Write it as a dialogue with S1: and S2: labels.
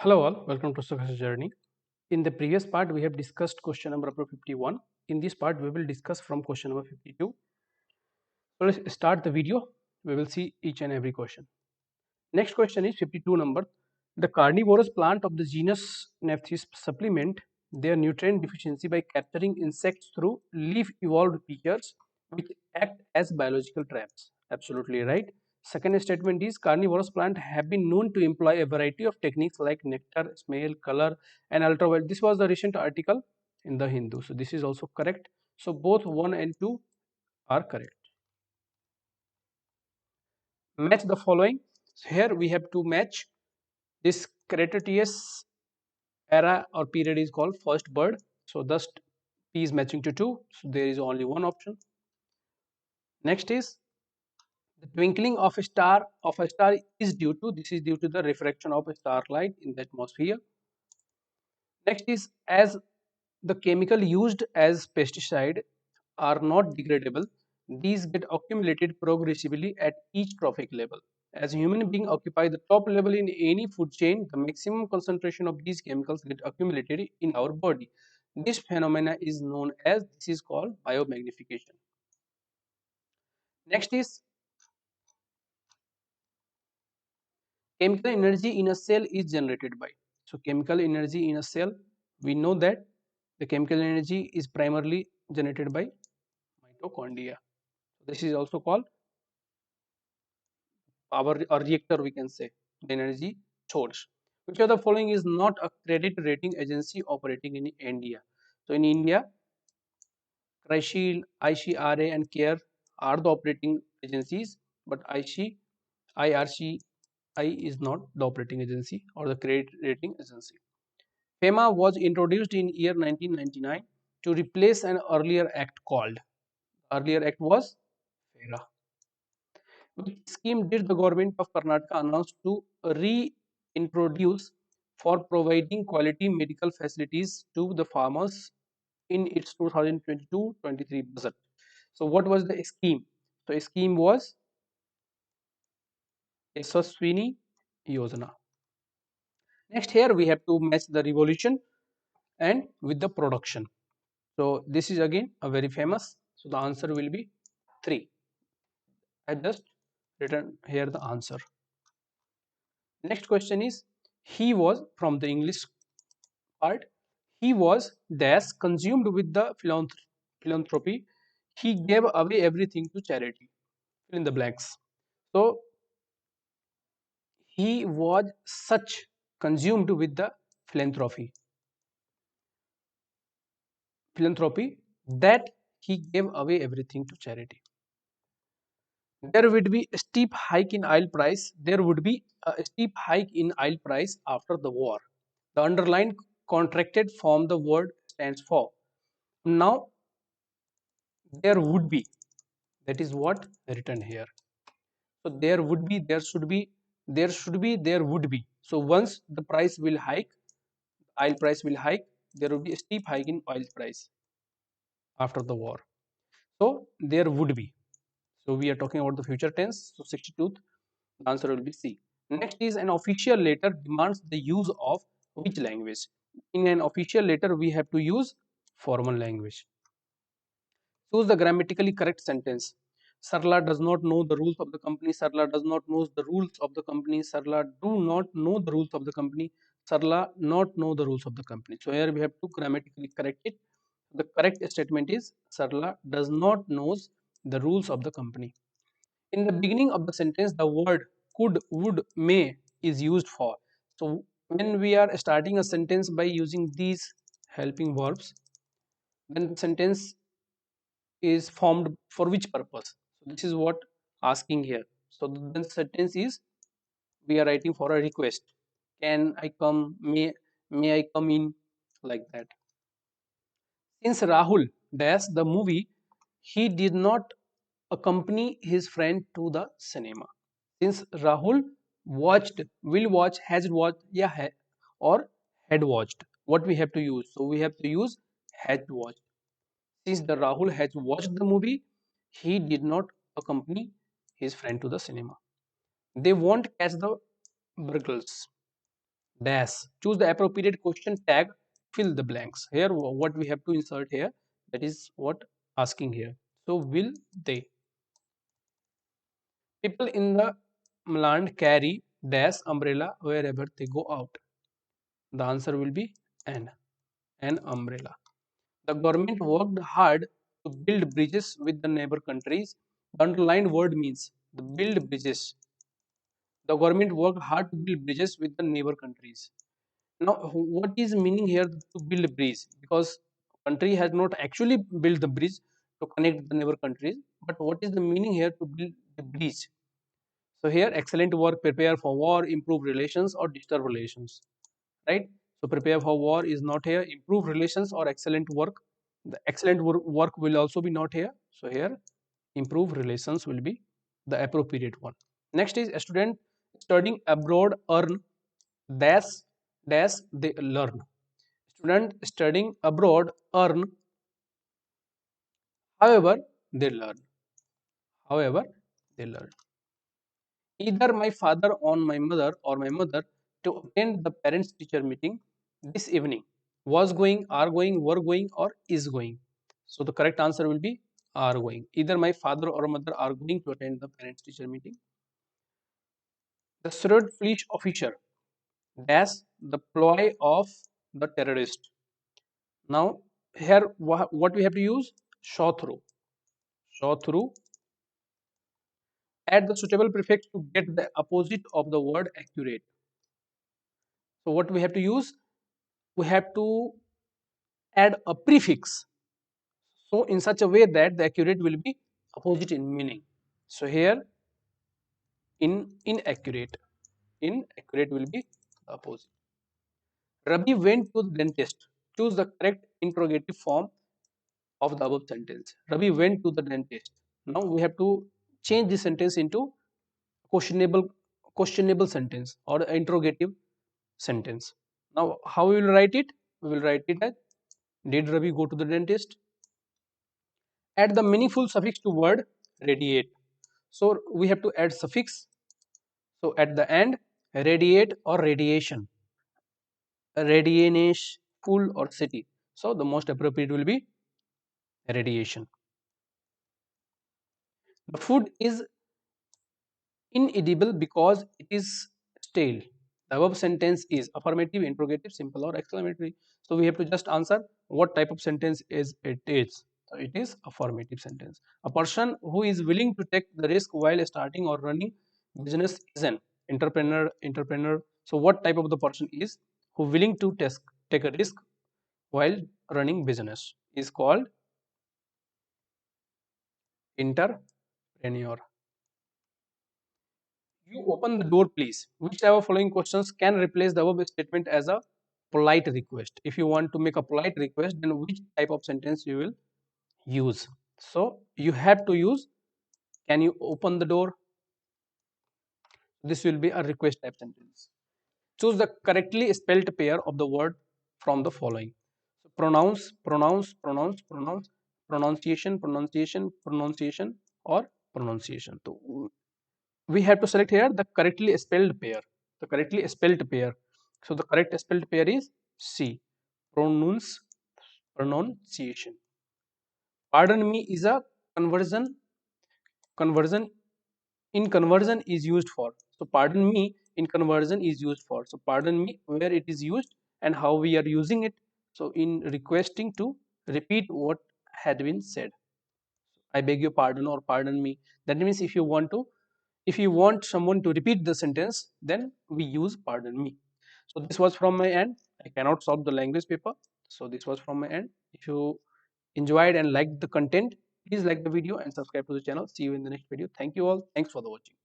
S1: Hello all, welcome to Success Journey. In the previous part, we have discussed question number 51. In this part, we will discuss from question number 52. So let's start the video. We will see each and every question. Next question is 52 number. The carnivorous plant of the genus Nephthys supplement their nutrient deficiency by capturing insects through leaf-evolved beakers which act as biological traps. Absolutely right. Second statement is carnivorous plants have been known to employ a variety of techniques like nectar, smell, color, and ultraviolet. This was the recent article in the Hindu. So this is also correct. So both 1 and 2 are correct. Match the following. So here we have to match this Cretaceous era or period is called first bird. So thus P is matching to 2. So there is only one option. Next is the twinkling of a star is due to the refraction of starlight in the atmosphere. Next is as the chemical used as pesticide are not degradable, these get accumulated progressively at each trophic level. As human beings occupy the top level in any food chain, the maximum concentration of these chemicals get accumulated in our body. This phenomena is known as this is called biomagnification. Next is chemical energy in a cell is generated by. So chemical energy in a cell, we know that the chemical energy is primarily generated by mitochondria. This is also called power or reactor, we can say the energy source. Which of the following is not a credit rating agency operating in India? So in India, CRISIL, ICRA and CARE are the operating agencies, but IRCI is not the operating agency or the credit rating agency. FEMA was introduced in year 1999 to replace an earlier act called. Earlier act was FERA. Which scheme did the government of Karnataka announce to reintroduce for providing quality medical facilities to the farmers in its 2022-23 budget? So what was the scheme? So the scheme was Yashaswini Yojana. Next here we have to match the revolution and with the production. So this is again a very famous. So the answer will be 3. I just written here the answer. Next question is he was from the English part. He was dash consumed with the philanthropy. He gave away everything to charity. Fill in the blanks. So he was such consumed with the philanthropy that he gave away everything to charity. There would be a steep hike in oil price. There would be a steep hike in oil price after the war. The underlined contracted form the word stands for. Now there would be, that is what written here. So there would be, there should be, there should be, there would be. So once the price will hike, oil price will hike, there will be a steep hike in oil price after the war. So there would be. So we are talking about the future tense. So 62th, the answer will be C. Next is an official letter demands the use of which language? In an official letter, we have to use formal language. Choose the grammatically correct sentence. Sarla does not know the rules of the company. Sarla does not know the rules of the company. Sarla do not know the rules of the company. Sarla not know the rules of the company. So here we have to grammatically correct it. The correct statement is Sarla does not knows the rules of the company. In the beginning of the sentence, the word could, would, may is used for. So when we are starting a sentence by using these helping verbs, then the sentence is formed for which purpose? So this is what asking here. So the sentence is we are writing for a request. Can I come? May I come in? Like that. Since Rahul dash the movie, he did not accompany his friend to the cinema. Since Rahul watched, will watch, has watched, yeah, or had watched. What we have to use? So we have to use had watched. Since the Rahul has watched the movie, he did not accompany his friend to the cinema. They won't catch the burglars. dash. Choose the appropriate question tag, fill the blanks. Here what we have to insert here, that is what asking here. So will they? People in the land carry dash umbrella wherever they go out. The answer will be an umbrella. The government worked hard to build bridges with the neighbor countries. The underlined word means the build bridges. The government worked hard to build bridges with the neighbor countries. Now, what is meaning here to build a bridge? Because country has not actually built the bridge to connect the neighbor countries, but what is the meaning here to build the bridge? So here, excellent work, prepare for war, improve relations, or disturb relations, right? So prepare for war is not here. Improve relations or excellent work. The excellent work will also be not here. So here, improve relations will be the appropriate one. Next is a student studying abroad earn dash dash they learn. Student studying abroad earn however they learn. However they learn. Either my father or my mother to attend the parents teacher meeting this evening. Was going, are going, were going, or is going. So the correct answer will be are going. Either my father or mother are going to attend the parents teacher meeting. The third fleet officer dash the ploy of the terrorist. Now here what we have to use? Saw through. Saw through. Add the suitable prefix to get the opposite of the word accurate. So what we have to use? We have to add a prefix. So in such a way that the accurate will be opposite in meaning. So here inaccurate. Inaccurate will be the opposite. Rabi went to the dentist. Choose the correct interrogative form of the above sentence. Ravi went to the dentist. Now we have to change this sentence into questionable questionable sentence or interrogative sentence. Now how we will write it? We will write it as did Ravi go to the dentist? Add the meaningful suffix to word radiate. So we have to add suffix. So at the end, radiate or radiation, radianish, full or city. So the most appropriate will be radiation. The food is inedible because it is stale. The above sentence is affirmative, interrogative, simple, or exclamatory. So we have to just answer what type of sentence is it is. So it is affirmative sentence. A person who is willing to take the risk while starting or running business is an entrepreneur. Entrepreneur. So what type of the person is who willing to take a risk while running business is called entrepreneur. You open the door, please. Which type of following questions can replace the above statement as a polite request? If you want to make a polite request, then which type of sentence you will use? So you have to use, can you open the door? This will be a request type sentence. Choose the correctly spelled pair of the word from the following. So pronounce, pronounce, pronounce, pronounce, pronunciation, pronunciation, pronunciation, or pronunciation. So we have to select here the correctly spelled pair. The correctly spelled pair. So the correct spelled pair is C. Pronounce, pronunciation. Pardon me is a conversion. Conversion in conversion is used for. So pardon me in conversion is used for. So pardon me where it is used and how we are using it. So in requesting to repeat what had been said. I beg your pardon or pardon me. That means if you want someone to repeat the sentence, then we use pardon me. So this was from my end. I cannot solve the language paper. So this was from my end. If you enjoyed and liked the content, please like the video and subscribe to the channel. See you in the next video. Thank you all. Thanks for the watching.